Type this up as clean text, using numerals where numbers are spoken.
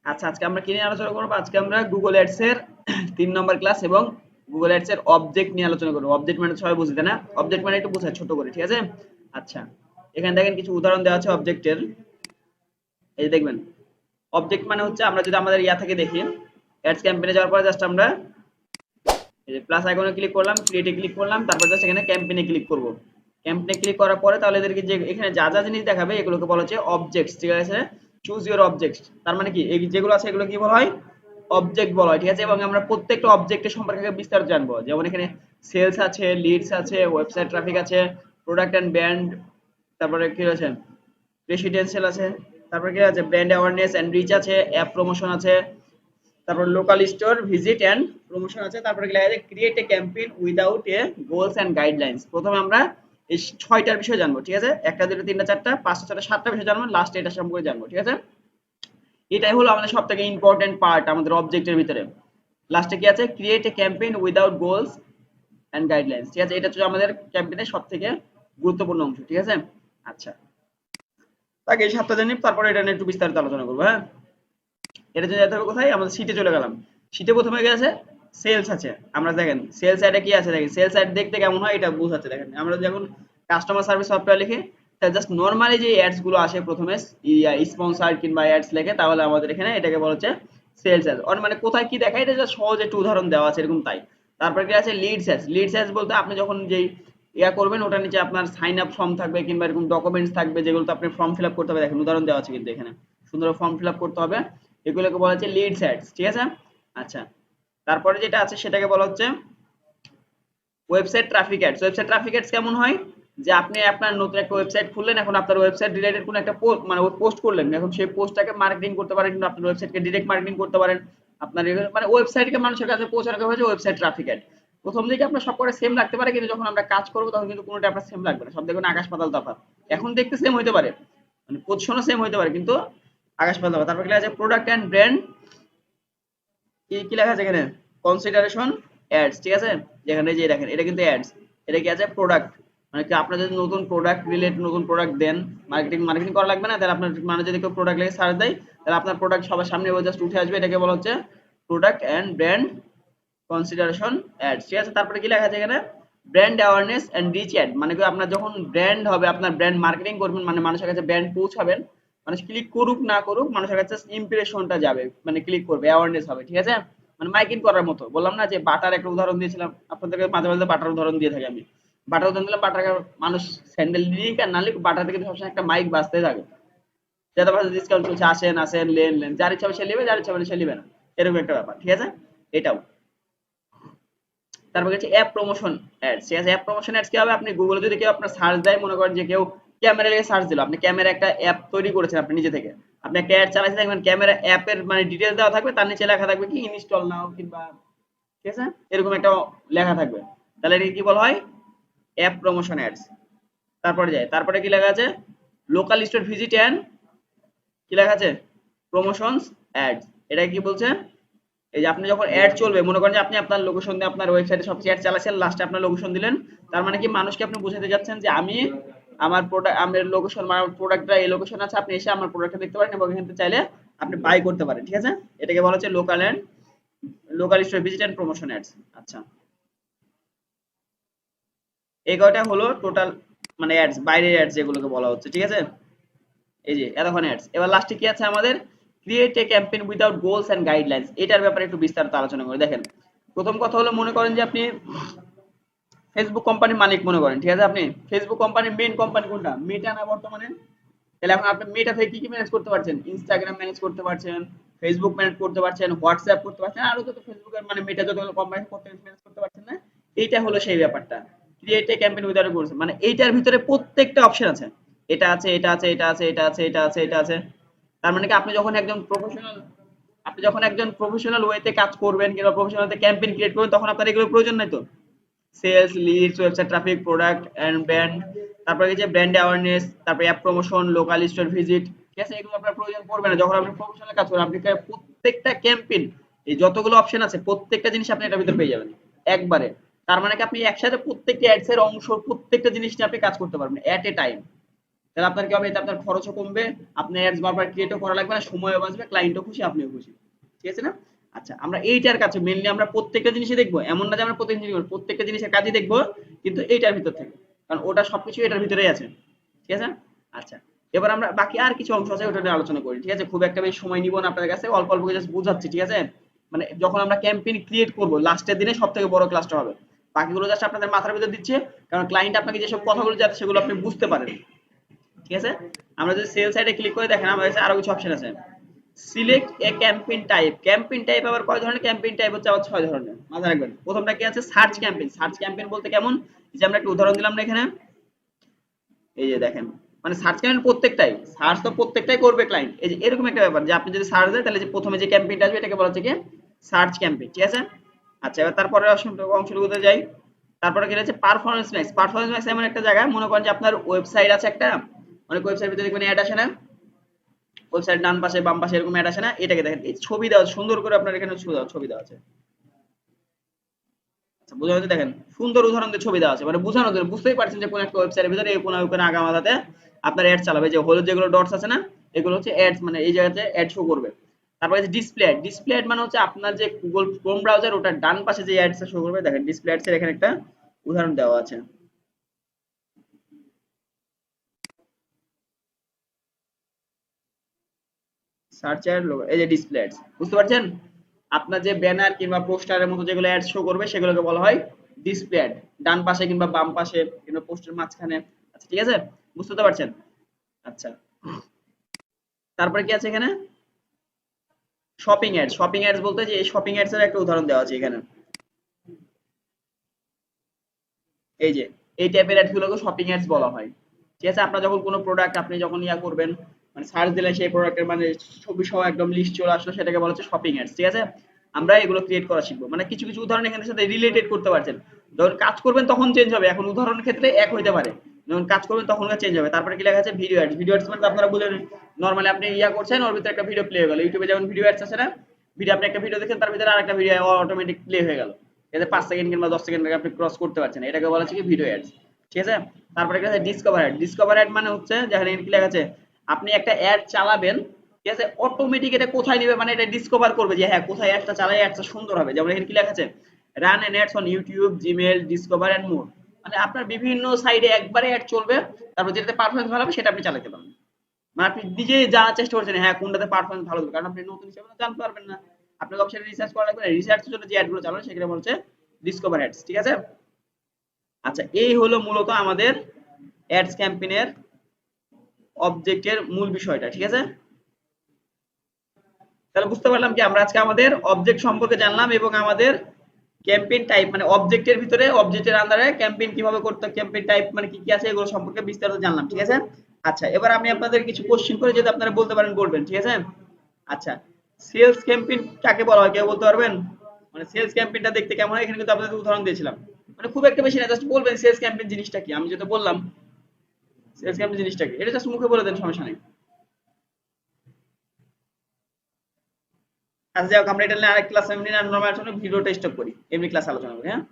আচ্ছা, আজকে আমরা কি নিয়ে আলোচনা করবো? আজকে আমরা গুগল অ্যাডস এর 3 নম্বর ক্লাস এবং গুগল অ্যাডস এর অবজেক্ট নিয়ে আলোচনা করবো। অবজেক্ট মানে সবাই বুঝতে না, অবজেক্ট মানে একটু বোঝায় ছোট করে, ঠিক আছে? আচ্ছা, এখানে দেখেন কিছু উদাহরণ দেওয়া আছে অবজেক্টের। এই যে দেখবেন, অবজেক্ট মানে হচ্ছে আমরা যদি আমাদের ইয়া থেকে দেখি, অ্যাডস ক্যাম্পেইনে যাওয়ার পরে জাস্ট আমরা এই যে প্লাস আইকনে ক্লিক করলাম, ক্রিয়েটে ক্লিক করলাম, তারপর জাস্ট এখানে ক্যাম্পেইনে ক্লিক করব। ক্যাম্পেইনে ক্লিক করার পরে তাহলে এদেরকে যে এখানে যা যা জিনিস দেখাবে এগুলোকে বলা হচ্ছে অবজেক্টস, ঠিক আছে? চুজ ইওর অবজেক্টস, তার মানে কি এই যেগুলো আছে এগুলো কি বলা হয়? অবজেক্ট বলা হয়, ঠিক আছে? এবং আমরা প্রত্যেকটা অবজেক্টের সম্পর্কে বিস্তারিত জানবো। যেমন এখানে সেলস আছে, লিডস আছে, ওয়েবসাইট ট্রাফিক আছে, প্রোডাক্ট এন্ড ব্র্যান্ড, তারপরে কি আছে, রেসিডেন্সিয়াল আছে, তারপরে কি আছে, ব্র্যান্ড অ্যাওয়ারনেস এন্ড রিচ আছে, অ্যাপ প্রমোশন আছে, তারপর local store visit and promotion আছে, তারপরে লেখা আছে create a campaign without a goals and guidelines. প্রথমে আমরা এই 6টার বিষয় জানবো, ঠিক আছে? একটা দুটো তিনটা চারটা পাঁচটা ছটা সাতটা বিষয় জানবো, লাস্টে এটা সম্পর্কে জানবো, ঠিক আছে? এটাই হলো আমাদের সবথেকে ইম্পর্টেন্ট পার্ট আমাদের অবজেক্টের ভিতরে। লাস্টে কি আছে? Create a campaign without goals and guidelines, ঠিক আছে? এটা হচ্ছে আমাদের ক্যাম্পেইনের সবথেকে গুরুত্বপূর্ণ অংশ, ঠিক আছে? আচ্ছা, তাকে এই 7টা জানি, তারপরে এটা নিয়ে একটু বিস্তারিত আলোচনা করবো, হ্যাঁ? এটা যদি যেতে হবে কোথায়, আমাদের শীটে চলে গেলাম। শীটে প্রথমে কি আছে? সেলস আছে। আমরা দেখেন সেলস অ্যাডে কি আছে, দেখেন সেলস অ্যাড দেখতে কেমন হয় এটা বোঝাচ্ছে। দেখেন আমরা যখন কাস্টমার সার্ভিস সফটওয়্যার লিখি, তা জাস্ট নরমালি যে অ্যাডস গুলো আসে প্রথমে স্পন্সর কিংবা অ্যাডস লেখে, তাহলে আমাদের এখানে এটাকে বলা হচ্ছে সেলস অ্যাড। মানে কোথায় কি দেখায় এটা জাস্ট সহজ একটু উদাহরণ দেওয়া আছে এরকম, তাই। তারপরে কি আছে? Leeds ads. লিডস অ্যাডস বলতে আপনি যখন যেই ইয়া করবেন ওটার নিচে আপনার সাইন আপ ফর্ম থাকবে কিংবা এরকম ডকুমেন্টস থাকবে যেগুলো আপনি ফর্ম ফিল আপ করতে হবে। দেখেন উদাহরণ দেওয়া আছে কিন্তু এখানে সুন্দর ফর্ম ফিল আপ করতে হবে, এগুলোকে বলা হচ্ছে লিডস অ্যাডস, ঠিক আছে? আচ্ছা, তারপরে যেটা আছে সেটাকে বলা হচ্ছে website traffic ads. Website traffic ads কেমন হয়? যে আপনি আপনার নতুন একটা ওয়েবসাইট খুললেন, এখন আপনার ওয়েবসাইট রিলেটেড কোনো একটা মানে পোস্ট করলেন, এখন সেই পোস্টটাকে মার্কেটিং করতে পারেন কিন্তু আপনার ওয়েবসাইটকে ডিরেক্ট মার্কেটিং করতে পারেন। আপনার মানে ওয়েবসাইটকে মানুষের কাছে পৌঁছানো হচ্ছে ওয়েবসাইট ট্রাফিক অ্যাড। প্রথম দিকে আপনার সবকটা সেম লাগতে পারে, কিন্তু যখন আমরা কাজ করবো তখন কিন্তু কোনোটা আপনার সেম লাগবে না, সব দেখবেন আকাশ পাতাল তফাৎ। এখন দেখতে সেম হইতে পারে, মানে পজিশনও সেম হইতে পারে, কিন্তু আকাশ পাতাল তফাৎ। তারপর কি আছে? প্রোডাক্ট এন্ড ব্র্যান্ড, কি কি লেখা আছে এখানে? কনসিডারেশন অ্যাডস, ঠিক আছে? যেখানে যে দেখেন এটা কিন্তু অ্যাডস, এটা কি আছে? প্রোডাক্ট। মানে কি আপনার যদি নতুন প্রোডাক্ট রিলেট নতুন প্রোডাক্ট দেন, মার্কেটিং মার্কেটিং করা লাগবে না, তাহলে আপনার মানে যদি কেউ প্রোডাক্ট লেগে সার্চ দেয় তাহলে আপনার প্রোডাক্ট সবার সামনে জাস্ট উঠে আসবে, এটাকে বলা হচ্ছে product and brand consideration ads, ঠিক আছে? তারপরে কি লেখা আছে এখানে? Brand awareness and reach ad. মানে কি আপনার যখন ব্র্যান্ড হবে, আপনার ব্র্যান্ড মার্কেটিং করবেন, মানে মানুষের কাছে ব্র্যান্ড পৌঁছাবেন, মানুষ ক্লিক করুক না করুক মানুষের কাছে ইমপ্রেশনটা যাবে, মানে ক্লিক করবে, অ্যাওয়ারনেস হবে, ঠিক আছে? মানে মাইকিং করার মতো। বললাম না যে বাটার একটা উদাহরণ দিয়েছিলাম আপনাদেরকে, মাঝে মাঝে বাটার উদাহরণ দিয়ে থাকি আমি। বাটার উদাহরণ দিলাম, বাটার মানুষ স্যান্ডেল নিক আর না নিক, বাটার থেকে সবসময় একটা মাইক বাজতে থাকে, যাতে পাশে ডিসকাউন্ট চলছে, আসেন আসেন লেন লেন, যার ইচ্ছা হবে সে নেবে, যার ইচ্ছা হবে সে নেবে না, এরকম একটা ব্যাপার, ঠিক আছে? এটাও। তারপর হচ্ছে অ্যাপ প্রমোশন অ্যাডস, ঠিক আছে? অ্যাপ প্রমোশন অ্যাডস কি হবে? আপনি গুগলে যদি কেউ আপনার সার্চ দেয়, মনে করেন যে কেউ ক্যামেরা লিখে সার্চ দিল, আপনি ক্যামেরা একটা অ্যাপ তৈরি করেছেন আপনি নিজে থেকে, আপনি একটা অ্যাড চালাইছেন, দেখবেন ক্যামেরা অ্যাপের মানে ডিটেইলস দেওয়া থাকবে, তার নিচে লেখা থাকবে কি ইনস্টল নাও কিংবা, ঠিক আছে, এরকম একটা লেখা থাকবে। তাহলে এটাকে কি বলা হয়? App promotion ads. তারপরে কি লেখা আছে? লোকাল স্টোর ভিজিট এন্ড, কি লেখা আছে? Promotions ads. এটা কি বলছে? এই যে আপনি যখন অ্যাড চলবে, মনে করেন যে আপনি আপনার লোকেশন দিয়ে আপনার ওয়েবসাইটে সবচেয়ে অ্যাড চালাচ্ছেন, লাস্টে আপনার লোকেশন দিলেন, তার মানে কি মানুষকে আপনি বোঝাতে যাচ্ছেন যে আমি আমার প্রোডাক্ট, আমার লোকেশন, আমার প্রোডাক্টটা এই লোকেশন আছে, আপনি এসে আমার প্রোডাক্টটা দেখতে পারেন এবং এখান থেকে চাইলে আপনি বাই করতে পারেন, ঠিক আছে? এটাকে বলা হচ্ছে local store visit and promotion ads. আচ্ছা, এই কয়টা হলো টোটাল মানে অ্যাডস, বাইরের অ্যাডস যেগুলোকে বলা হচ্ছে, ঠিক আছে? এই যে এতক্ষণ অ্যাডস। এবার লাস্টে কি আছে আমাদের? Create a campaign without goals and guidelines. এটার ব্যাপারে একটু বিস্তারিত আলোচনা করে দেখেন। প্রথম কথা হলো, মনে করেন যে আপনি ফেসবুক কোম্পানির মালিক, মনে করেন, ঠিক আছে? আপনি ফেসবুক কোম্পানির মেইন কোম্পানি কোনটা? মেটা না বর্তমানে? তাহলে এখন আপনি মেটা থেকে কি কি ম্যানেজ করতে পারছেন? ইনস্টাগ্রাম ম্যানেজ করতে পারছেন, ফেসবুক ম্যানেজ করতে পারছেন, হোয়াটসঅ্যাপ করতে পারছেন, আরো যত ফেসবুকের মানে মেটা যত কোম্পানি করতে ম্যানেজ করতে পারছেন না? এইটা হলো সেই ব্যাপারটা। Create a campaign without goals, মানে এইটার ভিতরে প্রত্যেকটা অপশন আছে, এটা আছে, এটা আছে, এটা আছে, এটা আছে, এটা আছে, এটা আছে। তার মানে কি আপনি যখন একজন প্রফেশনাল ওয়েতে কাজ করবেন কিংবা প্রফেশনাল ক্যাম্পেইন ক্রিয়েট করবেন, তখন আপনার এগুলোর প্রয়োজন নাই তো? Sales, leads, website traffic, product and brand, তারপরে এই যে ব্র্যান্ড অ্যাওয়ারনেস, তারপরে app promotion, local store visit, ঠিক আছে? এগুলো আপনার প্রয়োজন পড়বে না যখন আপনি প্রফেশনাল কাজ করবেন। আপনি প্রত্যেকটা ক্যাম্পেইন, এই যতগুলো অপশন আছে প্রত্যেকটা জিনিস আপনি এটার ভিতরে পেয়ে যাবেন একবারে। তার মানে কি আপনি একসাথে প্রত্যেকটা অ্যাডস এর অংশ, প্রত্যেকটা জিনিস নিয়ে আপনি কাজ করতে পারবেন এট এ টাইম, তাহলে আপনার কি হবে, এতে আপনার খরচও কমবে, আপনার অ্যাডস বারবার ক্রিয়েটও করা লাগবে না, সময়ও বাঁচবে, ক্লায়েন্টও খুশি, আপনিও খুশি। ঠিক আছে না? আচ্ছা, আমরা এইটার কাছে মেইনলি আমরা প্রত্যেকটা জিনিসই দেখবো, এমন না যে আমরা প্রত্যেকটা জিনিস প্রত্যেকটা জিনিসের কাজই দেখবো, কিন্তু এইটার ভিতর থেকে, কারণ ওটা সবকিছু এটার ভিতরেই আছে। ঠিক আছে? আচ্ছা, এবার আমরা বাকি আর কিছু অংশ আছে ওটা নিয়ে আলোচনা করি। ঠিক আছে? খুব একটা বেশি সময় নিব না আপনাদের কাছে, অল্প অল্প করে জাস্ট বুঝাচ্ছি। ঠিক আছে? মানে যখন আমরা ক্যাম্পেইন ক্রিয়েট করব লাস্টের দিনে সবথেকে বড় ক্লাসটা হবে। বাকিগুলো জাস্ট আপনাদের মাথার ভিতর দিচ্ছে, কারণ ক্লায়েন্ট আপনাকে যেসব কথাগুলো যাতে সেগুলো আপনি বুঝতে পারেন। ঠিক আছে? আমরা যদি সেল সাইডে ক্লিক করে দেখেন, আমাদের কাছে আরো কিছু অপশন আছে। সিলেক্ট এ ক্যাম্পেইন টাইপ। ক্যাম্পেইন টাইপ আবার কয় ধরনের? ক্যাম্পেইন টাইপ হচ্ছে আবার 6 ধরনের। মাথায় রাখবেন। প্রথমটা কি আছে? Search campaign. সার্চ ক্যাম্পেইন বলতে কেমন? এই যে আমরা একটা উদাহরণ দিলাম না এখানে, এই যে দেখেন, মানে সার্চ ক্যাম্পেইন প্রত্যেকটাই, সার্চ তো প্রত্যেকটাই করবে ক্লায়েন্ট। এই যে এরকম একটা ব্যাপার যে আপনি যদি সার্চ দেন তাহলে যে প্রথমে যে ক্যাম্পেইনটা আসবে এটাকে বলা হচ্ছে কি সার্চ ক্যাম্পেইন। ঠিক আছে? আচ্ছা, এবার তারপরে অংশটুকুতে যাই। তারপরে কি রয়েছে? Performance max. পারফরম্যান্স ম্যাক্স এমন একটা জায়গা, মনে করেন যে আপনার ওয়েবসাইট আছে একটা, অনেক ওয়েবসাইট ভিতরে দেখবেন অ্যাড আসে না, ওয়েবসাইট ডান পাশে বাম পাশে এরকম অ্যাড আসে না, এটাকে দেখেন এই ছবি দেওয়া সুন্দর করে, আপনার এখানে ছবি দেওয়া আছে। আচ্ছা, বোঝা যাচ্ছে? দেখেন সুন্দর উদাহরণ দিয়ে ছবি দেওয়া আছে, মানে বোঝানোর জন্য, বুঝতেই পারছেন যে কোন একটা ওয়েবসাইটের ভিতরে এই কোন কোন আগামাথাতে আপনার অ্যাড চালাবে। যে হলুদ যেগুলো ডটস আছে না, এগুলো হচ্ছে অ্যাডস, মানে এই জায়গাতে অ্যাড শো করবে। তারপরে যে ডিসপ্লে অ্যাড। ডিসপ্লে অ্যাড মানে হচ্ছে আপনার যে গুগল ক্রোম ব্রাউজার ওটার ডান পাশে যে অ্যাডসটা শো করবে, দেখেন ডিসপ্লে অ্যাডস এর এখানে একটা উদাহরণ দেওয়া আছে। সার্চ অ্যাড লোগো, এই যে ডিসপ্লে অ্যাডস, বুঝতে পারছেন? আপনার যে ব্যানার কিংবা পোস্টারের মতো যেগুলো অ্যাড শো করবে সেগুলোকে বলা হয় ডিসপ্লে অ্যাড, ডান পাশে কিংবা বাম পাশে কিংবা পোস্টের মাঝখানে। আচ্ছা, ঠিক আছে? বুঝতে তো পারছেন? আচ্ছা, তারপরে কি আছে এখানে? Shopping ads. শপিং অ্যাডস বলতে যে এই শপিং অ্যাডস এর একটা উদাহরণ দেওয়া আছে এখানে, এই যে এই টাইপের অ্যাডস গুলোকে শপিং অ্যাডস বলা হয়। ঠিক আছে? আপনার যখন কোনো প্রোডাক্ট আপনি যখন ইয়া করবেন, মানে সার্চ দিলে সেই প্রোডাক্টের মানে ছবি সহ একদম লিস্ট চলে আসলো, সেটাকে বলা হচ্ছে শপিং অ্যাডস। ঠিক আছে? আমরা এগুলো ক্রিয়েট করা শিখবো, মানে কিছু কিছু উদাহরণ এখানের সাথে রিলেটেড করতে পারছেন। যখন কাজ করবেন তখন চেঞ্জ হবে, এখন উদাহরণের ক্ষেত্রে এক হইতে পারে, যখন কাজ করবেন তখন চেঞ্জ হবে। তারপরে কি লেখা আছে? Video ads. ভিডিও অ্যাডস মানে তো আপনারা বুঝলেন, নরমালি আপনি ইয়া করছেন, ওর ভিতরে একটা ভিডিও প্লে হয়ে গেল। ইউটিউবে যেমন ভিডিও অ্যাডস আছে না, ভিডিও আপনি একটা ভিডিও দেখেন, তার ভিতরে আরেকটা ভিডিও অটোমেটিক প্লে হয়ে গেল, এতে 5 সেকেন্ড কিংবা 10 সেকেন্ড আপনি ক্রস করতে পারছেন, এটাকে বলা হচ্ছে কি ভিডিও অ্যাডস। ঠিক আছে? তারপরে কি আছে? Discover add. ডিসকভার অ্যাড মানে হচ্ছে যেখানে কি লেখা আছে, আপনি একটা অ্যাড চালাবেন, ঠিক আছে, অটোমেটিক এটা কোথায় নিবে, মানে এটা ডিসকভার করবে যে হ্যাঁ কোথায় অ্যাডটা চালাই অ্যাডটা সুন্দর হবে। যেমন এখানে কি লেখা আছে? Run an ads on YouTube, Gmail, Discover and more. মানে আপনার বিভিন্ন সাইডে একবারে অ্যাড চলবে, তারপর যেটাতে পারফরম্যান্স ভালো হবে সেটা আপনি চালাতে পারবেন। মানে আপনি নিজে জানার চেষ্টা করছেন হ্যাঁ কোনটাতে পারফরম্যান্স ভালো হবে, কারণ আপনি নতুন হিসেবে তো জানতে পারবেন না, আপনাকে অবশ্যই রিসার্চ করা লাগবে। রিসার্চের জন্য যে অ্যাডগুলো চালানো সেগুলো বলছে ডিসকভার অ্যাডস। ঠিক আছে? আচ্ছা, এই হলো মূলত আমাদের অ্যাডস ক্যাম্পেইনের অবজেক্টের মূল বিষয়টা। ঠিক আছে? তাহলে বুঝতে পারলাম কি আমরা আজকে আমাদের অবজেক্ট সম্পর্কে জানলাম, এবং আমাদের ক্যাম্পেইন টাইপ মানে অবজেক্টের ভিতরে অবজেক্টের আন্ডারে ক্যাম্পেইন কিভাবে করতে হয়, ক্যাম্পেইন টাইপ মানে কি কি আছে এগুলো সম্পর্কে বিস্তারিত জানলাম। ঠিক আছে? আচ্ছা, এবার আমি আপনাদের কিছু কোশ্চেন করে যদি আপনারা বলতে পারেন বলবেন। ঠিক আছে? আচ্ছা, সেলস ক্যাম্পেইন কাকে বলা হয় কেউ বলতে পারবেন? মানে সেলস ক্যাম্পেইনটা দেখতে কেমন হয়, এখানে কিন্তু আপনাদের উদাহরণ দিয়েছিলাম, মানে খুব একটা বেশি না, জাস্ট বলবেন সেলস ক্যাম্পেইন জিনিসটা কি। আমি যেটা বললাম সেলস ক্যাম্পেইন জিনিসটা কি, এটা জাস্ট মুখে বলে দেন, সমস্যা নেই। আচ্ছা, যাই হোক, আমরা এটা নিয়ে আরেক ক্লাস এমনি না নরমাল ভিডিওটা স্টপ করি, এমনি ক্লাস আলোচনা করি। হ্যাঁ?